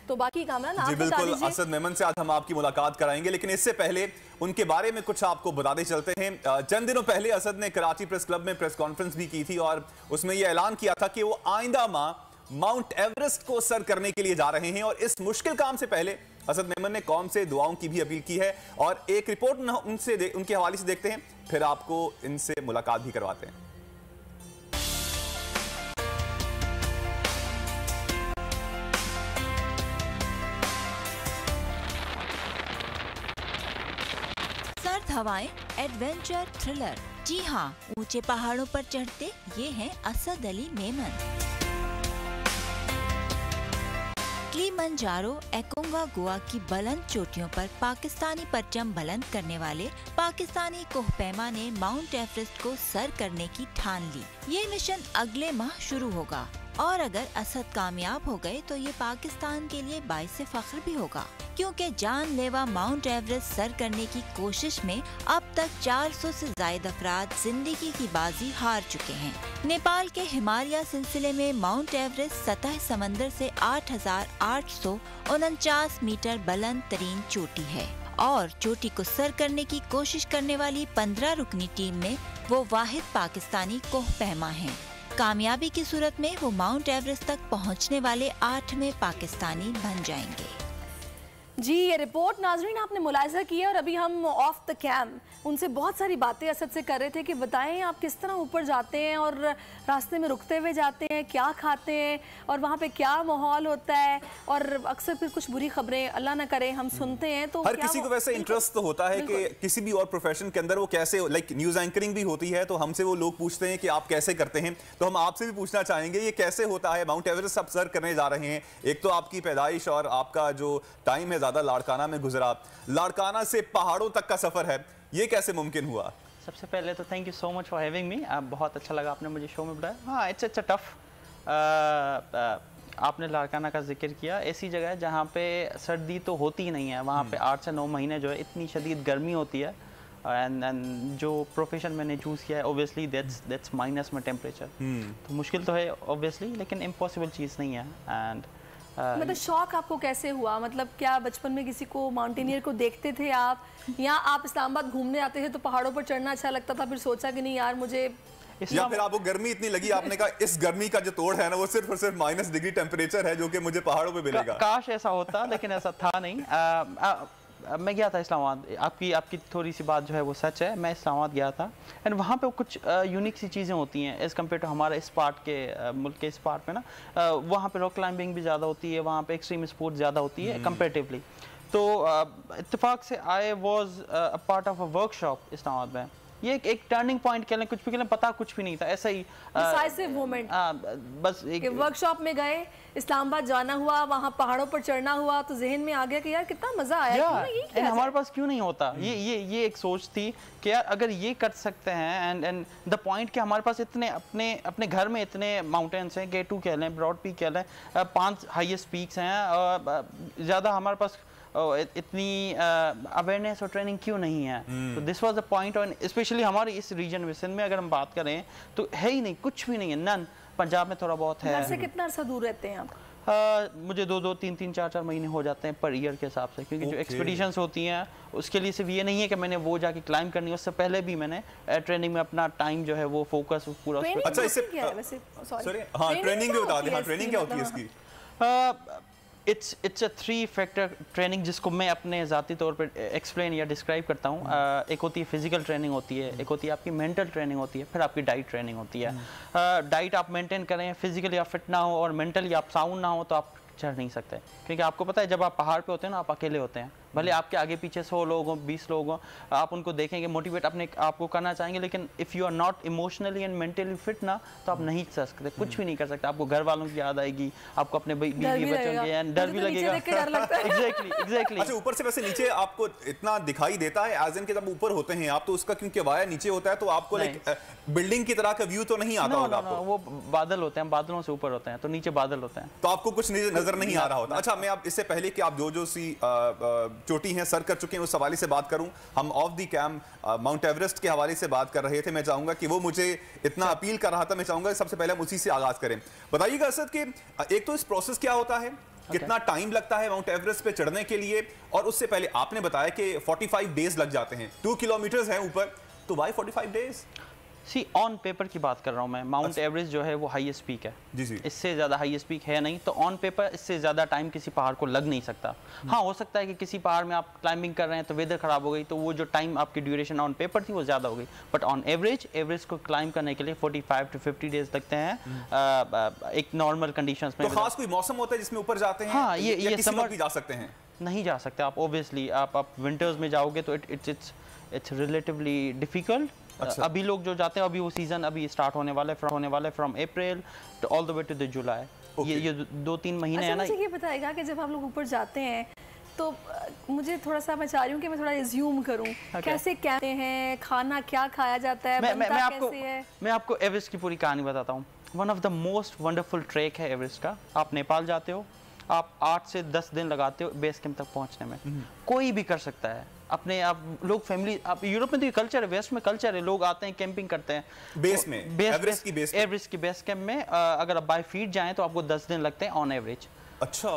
तो बाकी कामरान आप जी बिल्कुल, असद मेमन से आज हम आपकी मुलाकात कराएंगे, लेकिन इससे पहले उनके बारे में कुछ आपको बताते चलते हैं। चंद दिनों पहले असद ने कराची प्रेस क्लब में प्रेस कॉन्फ्रेंस भी की थी और उसमें यह ऐलान किया था कि वो आइंदा माह माउंट एवरेस्ट को सर करने के लिए जा रहे हैं। और इस मुश्किल काम से पहले असद मेमन ने कौम से दुआओं की भी अपील की है और एक रिपोर्ट उनके हवाले से देखते हैं, फिर आपको इनसे मुलाकात भी करवाते हैं। सर्द हवाएं, एडवेंचर, थ्रिलर। जी हाँ, ऊंचे पहाड़ों पर चढ़ते ये हैं असद अली मेमन। किलिमंजारो, एकोंगुआ की बुलंद चोटियों पर पाकिस्तानी परचम बुलंद करने वाले पाकिस्तानी कोहपैमा ने माउंट एवरेस्ट को सर करने की ठान ली। ये मिशन अगले माह शुरू होगा और अगर असद कामयाब हो गए तो ये पाकिस्तान के लिए बाइसे फख्र भी होगा, क्योंकि जानलेवा माउंट एवरेस्ट सर करने की कोशिश में अब तक 400 से ज्यादा अफराद जिंदगी की बाजी हार चुके हैं। नेपाल के हिमालय सिलसिले में माउंट एवरेस्ट सतह समंदर से 8,849 मीटर बुलंद तरीन चोटी है और चोटी को सर करने की कोशिश करने वाली 15 रुकनी टीम में वो वाहिद पाकिस्तानी कोहपैमा हैं। कामयाबी की सूरत में वो माउंट एवरेस्ट तक पहुंचने वाले 8वें पाकिस्तानी बन जाएंगे। जी, ये रिपोर्ट नाजरीन आपने मुलाहिजा किया और अभी हम ऑफ द कैम उनसे बहुत सारी बातें असद से कर रहे थे कि बताएं आप किस तरह ऊपर जाते हैं और रास्ते में रुकते हुए जाते हैं, क्या खाते हैं और वहाँ पे क्या माहौल होता है। और अक्सर फिर कुछ बुरी खबरें अल्लाह ना करे हम सुनते हैं, तो हर किसी को वैसे इंटरेस्ट तो होता है कि किसी भी और प्रोफेशन के अंदर वो कैसे, लाइक न्यूज एंकरिंग भी होती है तो हमसे वो लोग पूछते हैं कि आप कैसे करते हैं, तो हम आपसे भी पूछना चाहेंगे ये कैसे होता है। माउंट एवरेस्ट आप सर करने जा रहे हैं, एक तो आपकी पैदाइश और आपका जो टाइम है ज्यादा लाड़काना में गुजरा, लाड़काना से पहाड़ों तक का सफर है, ये कैसे मुमकिन हुआ? सबसे पहले तो thank you so much for having me. बहुत अच्छा लगा आपने मुझे शो में बुलाया। हाँ, इट्स टफ। आपने लाड़काना का जिक्र किया, ऐसी जगह है जहाँ पे सर्दी तो होती ही नहीं है, वहाँ पे 8 से 9 महीने जो है इतनी शदीद गर्मी होती है। एंड जो प्रोफेशन मैंने चूज़ किया है ऑब्वियसली दैट्स माइनस में टेम्परेचर, तो मुश्किल तो है ऑब्वियसली, लेकिन इम्पॉसिबल चीज़ नहीं है। एंड मतलब शौक आपको कैसे हुआ? मतलब क्या बचपन में किसी को माउंटेनियर को देखते थे आप, या आप इस्लामाबाद घूमने आते थे तो पहाड़ों पर चढ़ना अच्छा लगता था, फिर सोचा कि नहीं यार मुझे, या फिर आपको गर्मी इतनी लगी आपने कहा इस गर्मी का जो तोड़ है ना वो सिर्फ और सिर्फ -, डिग्री टेम्परेचर है जो कि मुझे पहाड़ों पे मिलेगा? काश ऐसा होता, लेकिन ऐसा था नहीं। मैं गया था इस्लामाबाद, आपकी थोड़ी सी बात जो है वो सच है, मैं इस्लामाबाद गया था एंड वहाँ पे कुछ यूनिक सी चीज़ें होती हैं एज़ कम्पेयर टू हमारे इस पार्ट के मुल्क के इस पार्ट में ना। वहाँ पे रॉक क्लाइंबिंग भी ज़्यादा होती है, वहाँ पे एक्सट्रीम स्पोर्ट ज़्यादा होती है कंपेरेटिवली। तो इत्तेफाक से I was a part of a workshop Islamabad में। ये एक टर्निंग पॉइंट कह लें, कुछ भी कह लें, पता कुछ भी नहीं था, ऐसा ही डिसाइसिव मोमेंट। बस एक वर्कशॉप में गए, इस्लामाबाद जाना हुआ, वहाँ पहाड़ों पर चढ़ना हुआ, तो जहन में आ गया कि यार कितना मजा आया, हमारे पास क्यों नहीं होता। ये एक सोच थी कि यार अगर ये कर सकते हैं एंड द पॉइंट कि हमारे पास इतने अपने घर में इतने माउंटेन्स हैं, K2 कह लें, ब्रॉड पीक कह लें, 5 हाईएस्ट पीक्स हैं, ज़्यादा हमारे पास इतनी अवेयरनेस और ट्रेनिंग क्यों नहीं है। तो दिस वाज द पॉइंट। और स्पेशली हमारे इस रीजन में सिंध में अगर हम बात करें तो है ही नहीं, कुछ भी नहीं है, नन। पंजाब में थोड़ा बहुत है। घर से कितना अर्सा दूर रहते हैं आप? मुझे 2-2, 3-3, 4-4 महीने हो जाते हैं पर ईयर के हिसाब से, क्योंकि जो एक्सपीडिशंस होती हैं उसके लिए सिर्फ ये नहीं है कि मैंने वो जाके क्लाइंब करनी है, उससे पहले भी मैंने ट्रेनिंग में अपना टाइम जो है वो फोकस पूरा। अच्छा, इससे सॉरी, हाँ ट्रेनिंग भी बता दें। हाँ, ट्रेनिंग क्या होती है इसकी? इट्स अ 3 फैक्टर ट्रेनिंग, जिसको मैं अपने ज़ाती तौर पर एक्सप्लेन या डिस्क्राइब करता हूँ। एक होती है फिजिकल ट्रेनिंग होती है, एक होती है आपकी मेंटल ट्रेनिंग होती है, फिर आपकी डाइट ट्रेनिंग होती है। डाइट आप मेंटेन करें, फिजिकली आप फिट ना हो और मेंटली आप साउंड ना हो तो आप चढ़ नहीं सकते, क्योंकि आपको पता है जब आप पहाड़ पे होते हैं ना आप अकेले होते हैं, भले आपके आगे पीछे 100 लोग हों, 20 लोग हों, आप उनको देखेंगे, मोटिवेट अपने आपको करना चाहेंगे, लेकिन if you are not emotionally and mentally fit ना तो आप नहीं चल सकते, कुछ भी नहीं कर सकते। आपको घर वालों की याद आएगी, आपको अपने बीवी बच्चों की एंड डर भी लगेगा। एग्जैक्टली। अच्छा, ऊपर से वैसे नीचे आपको इतना दिखाई देता है एज इन के जब ऊपर होते हैं आप, तो उसका क्योंकि वाया नीचे होता है तो आपको लाइक बिल्डिंग की तरह का व्यू तो नहीं आता होगा आपको? वो बादल होते हैं, बादलों से ऊपर होते हैं, तो नीचे बादल होते हैं, तो आपको कुछ नजर नहीं आ रहा होता। अच्छा, मैं आप इससे पहले कि आप जो सी चोटी हैं सर कर चुके हैं उस हवाले से बात करूं, हम of the camp mount Everest के हवाले से बात कर रहे थे। मैं चाहूंगा कि वो मुझे इतना अपील कर रहा था, मैं चाहूंगा सबसे पहले हम उसी से आगाज करें। बताइएगा असद कि एक तो इस प्रोसेस क्या होता है कितना टाइम लगता है माउंट एवरेस्ट पे चढ़ने के लिए? और उससे पहले आपने बताया कि 45 डेज लग जाते हैं, 2 किलोमीटर है ऊपर, तो why 45 days? See on paper की बात कर रहा हूँ मैं। माउंट एवरेस्ट जो है वो हाईएस्ट पीक है जी जी, इससे ज़्यादा हाईएस्ट पीक है नहीं, तो ऑन पेपर इससे ज़्यादा टाइम किसी पहाड़ को लग नहीं सकता। हाँ, हो सकता है कि किसी पहाड़ में आप क्लाइंबिंग कर रहे हैं तो वेदर ख़राब हो गई, तो वो जो टाइम आपकी ड्यूरेशन ऑन पेपर थी वो ज़्यादा हो गई, बट ऑन एवरेस्ट को क्लाइंब करने के लिए 45 to 50 डेज लगते हैं एक नॉर्मल कंडीशंस में। तो खास कोई मौसम होता है जिसमें ऊपर जाते हैं? हाँ, ये समर भी जा सकते हैं? नहीं जा सकते आप, ऑब्वियसली आप विंटर्स में जाओगे तो इट्स रिलेटिवली डिफिकल्ट। अच्छा। अभी लोग जो जाते हैं, अभी वो सीजन अभी स्टार्ट होने वाला है from April to all the way to the July. ये 2-3 महीने है ना। मुझे ये बताएगा कि जब आप लोग ऊपर जाते हैं तो मुझे थोड़ा सा, मैं चाह रही हूँ कि मैं थोड़ा रिज्यूम करूँ, कैसे कहते हैं, खाना क्या खाया जाता है, बनता कैसे है? मैं आपको एवरेस्ट की पूरी कहानी बताता हूँ। One of the most wonderful track है एवरेस्ट का। आप नेपाल जाते हो, आप 8 से 10 दिन लगाते हो बेस कैंप तक पहुंचने में। कोई भी कर सकता है अपने आप, लोग फैमिली, आप यूरोप में तो ये कल्चर है, वेस्ट में कल्चर है, लोग आते हैं कैंपिंग करते हैं बेस में, एवरेस्ट की बेस कैंप में। अगर आप बाय फीट जाएं तो आपको 10 दिन लगते हैं ऑन एवरेज। अच्छा,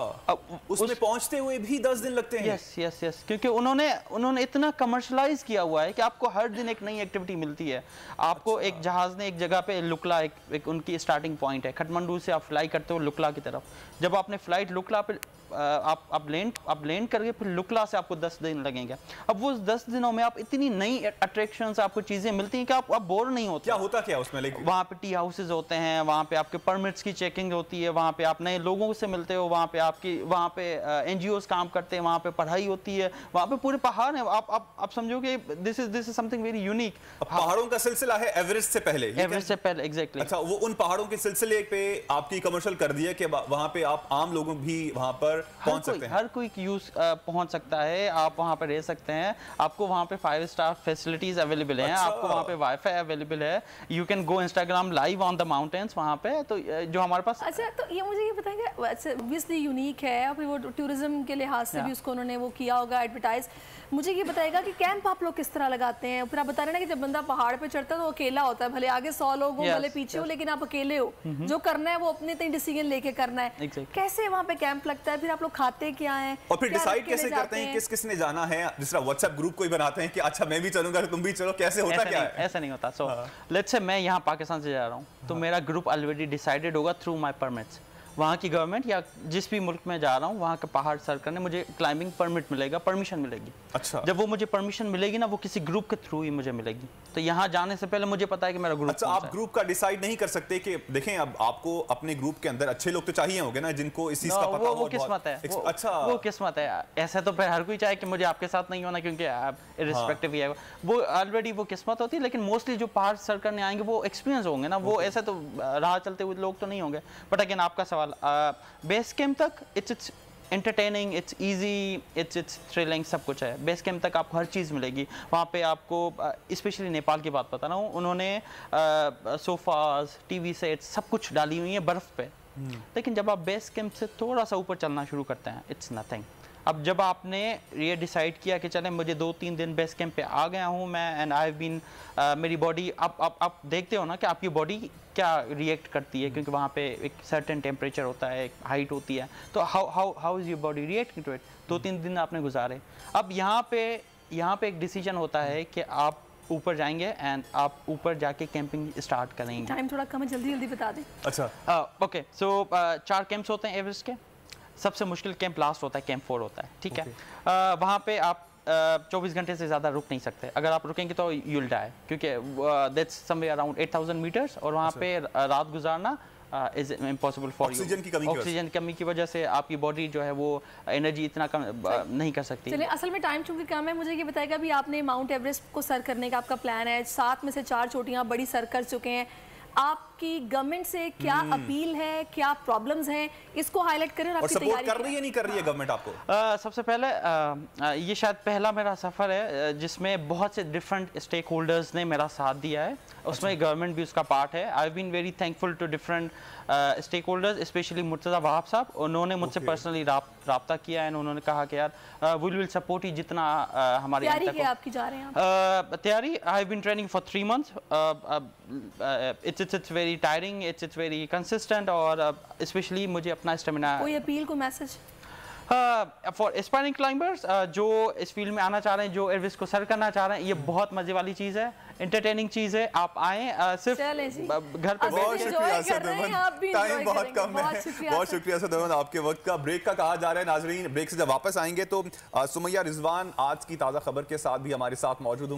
उसमें पहुंचते हुए भी 10 दिन लगते हैं? यस, क्योंकि उन्होंने इतना कमर्शलाइज किया हुआ है कि आपको हर दिन एक नई एक्टिविटी मिलती है। आपको अच्छा। एक जहाज ने एक जगह पे लुकला एक उनकी स्टार्टिंग पॉइंट है, काठमांडू से आप फ्लाई करते हो लुकला की तरफ। जब आपने फ्लाइट लुकला पे आप लैंड करके फिर लुकला से आपको 10 दिन लगेंगे। अब वो 10 दिनों में आप इतनी नई अट्रैक्शंस, आपको चीजें मिलती हैं कि आप बोर नहीं होते। क्या होता क्या उसमें? लेकिन वहाँ पे टी हाउसेज होते हैं, वहाँ पे आपके परमिट्स की चेकिंग होती है, वहाँ पे आप नए लोगों से मिलते हो, वहाँ पे एनजीओज काम करते हैं, वहाँ पे पढ़ाई होती है, वहाँ पे पूरे पहाड़ हैं। आप समझो कि this is something very unique. पहाड़ों का सिलसिला है एवरेस्ट से पहले? एग्जैक्टली। अच्छा, वो उन पहाड़ों के सिलसिले पे आपकी कमर्शियल कर दिया कि वहाँ पे आप आम लोगों भी वहाँ पर पहुंच सकते हैं? हर कोई यूज पहुंच सकता है, आप वहाँ पे रह सकते हैं, आपको वहाँ पे 5 स्टार फैसिलिटीज अवेलेबल हैं। अच्छा। आपको वहाँ पे वाईफाई अवेलेबल है, you can go Instagram live on the mountains वहाँ पे, तो जो हमारे पास। अच्छा, तो ये मुझे ये बताएंगे, ऑब्वियसली यूनिक है, फिर वो टूरिज्म के लिहाज से भी उसको उन्होंने वो किया होगा एडवर्टाइज। मुझे ये बताएगा कि कैंप आप लोग किस तरह लगाते हैं? फिर आप बता रहे हैं ना कि जब बंदा पहाड़ पे चढ़ता है तो अकेला होता है, भले आगे 100 लोग हो, भले पीछे हो, लेकिन आप अकेले हो। जो करना है वो अपने तय डिसीजन लेके करना है। कैसे वहाँ पे कैंप लगता है, फिर आप लोग खाते क्या हैं, और फिर डिसाइड कैसे करते हैं किस किस ने जाना है? जिस तरह व्हाट्सएप ग्रुप कोई बनाते हैं कि अच्छा मैं भी चलूंगा तुम भी चलो, कैसे होता क्या है? ऐसा नहीं होता। सो लेट्स से मैं यहाँ पाकिस्तान से जा रहा हूँ, तो मेरा ग्रुप ऑलरेडी डिसाइडेड होगा थ्रू माय परमिट्स। वहाँ की गवर्नमेंट या जिस भी मुल्क में जा रहा हूँ वहाँ का पहाड़ सर करने मुझे क्लाइंबिंग परमिट मिलेगा, परमिशन मिलेगी। अच्छा। जब वो मुझे परमिशन मिलेगी ना, वो किसी ग्रुप के थ्रू ही मुझे मिलेगी। तो यहाँ जाने से पहले मुझे पता है कि मेरा ग्रुप। अच्छा, आप ग्रुप का डिसाइड नहीं कर सकते कि देखें अब आपको अपने ग्रुप के अंदर अच्छे लोग तो चाहिए होंगे ना जिनको इस चीज का पता हो? वो किस्मत है। अच्छा, वो किस्मत है। ऐसा तो फिर हर कोई चाहे कि मुझे आपके साथ नहीं होना, क्योंकि आप इररिस्पेक्टिव ही है, वो ऑलरेडी वो किस्मत होती है। लेकिन मोस्टली जो पहाड़ सर करने आएंगे वो एक्सपीरियंस होंगे ना, वो ऐसे तो राह चलते हुए लोग तो नहीं होंगे। बट अगेन आपका सवाल, बेस कैंप तक it's entertaining, it's easy, it's thrilling, सब कुछ है। बेस कैंप तक आपको हर चीज़ मिलेगी। वहाँ पे आपको स्पेशली नेपाल की बात बता रहा हूँ, उन्होंने सोफाज, टीवी सेट्स सब कुछ डाली हुई है बर्फ़ पे। लेकिन जब आप बेस कैंप से थोड़ा सा ऊपर चलना शुरू करते हैं, इट्स नथिंग। अब जब आपने ये डिसाइड किया कि चले मुझे 2-3 दिन बेस कैंप पे आ गया हूँ मैं, एंड आई हैव बीन, मेरी बॉडी, आप देखते हो ना कि आपकी बॉडी क्या रिएक्ट करती है, क्योंकि वहाँ पे एक सर्टेन टेम्परेचर होता है, एक हाइट होती है, तो how is your body reacting to it. 2-3 दिन आपने गुजारे। अब यहाँ पे एक डिसीजन होता है कि आप ऊपर जाएंगे एंड आप ऊपर जाके कैंपिंग स्टार्ट करेंगे। टाइम थोड़ा कम है, जल्दी बता दें। अच्छा, ओके। सो 4 कैंप्स होते हैं एवरेस्ट के। सबसे मुश्किल कैंप लास्ट होता है, कैंप 4 होता है, ठीक है। वहाँ पे आप 24 घंटे से ज़्यादा रुक नहीं सकते। अगर आप रुकेंगे तो यू विल डाई, क्योंकि दैट्स समवेयर अराउंड 8000 मीटर्स, और वहाँ पे रात गुजारना is impossible for you. Oxygen की कमी की वजह से आपकी बॉडी जो है वो एनर्जी इतना कम नहीं कर सकती। चलिए, असल में टाइम चूंकि कम है, मुझे ये बताएगा भी आपने माउंट एवरेस्ट को सर करने का आपका प्लान है, 7 में से 4 चोटियाँ बड़ी सर कर चुके हैं। आपकी गवर्नमेंट से क्या अपील है, क्या प्रॉब्लम्स हैं, इसको हाईलाइट करें। और सपोर्ट कर रही है नहीं कर रही है गवर्नमेंट आपको? सबसे पहले ये शायद पहला मेरा सफ़र है जिसमें बहुत से डिफरेंट स्टेक होल्डर्स ने मेरा साथ दिया है, उसमें गवर्नमेंट भी उसका पार्ट है। I have been very thankful to different stakeholders, specially Murtaza Wahab साहब। उन्होंने मुझसे पर्सनली रब्ता किया है, उन्होंने कहा कि यार वी विल सपोर्ट ही जितना हमारी आपकी जा रहे हैं। तैयारी, I have been training for 3 months। It's very very tiring, it's very consistent, और स्पेशली मुझे अपना स्टेमिना। कोई अपील, को मैसेज फॉर एस्पायरिंग क्लाइंबर्स जो इस फील्ड में आना चाह रहे हैं, जो एवरेस्ट को सर करना चाह रहे हैं, ये बहुत मजे वाली चीज़ है, एंटरटेनिंग चीज़ है। आप आएँ, सिर्फ घर पे बहुत शुक्रिया असद अहमद, टाइम बहुत कम है। बहुत शुक्रिया असद अहमद, आपके वक्त का ब्रेक का कहा जा रहा है। नाजरीन, ब्रेक से जब वापस आएंगे तो सुमैया रिजवान आज की ताज़ा खबर के साथ भी हमारे साथ मौजूद होंगी।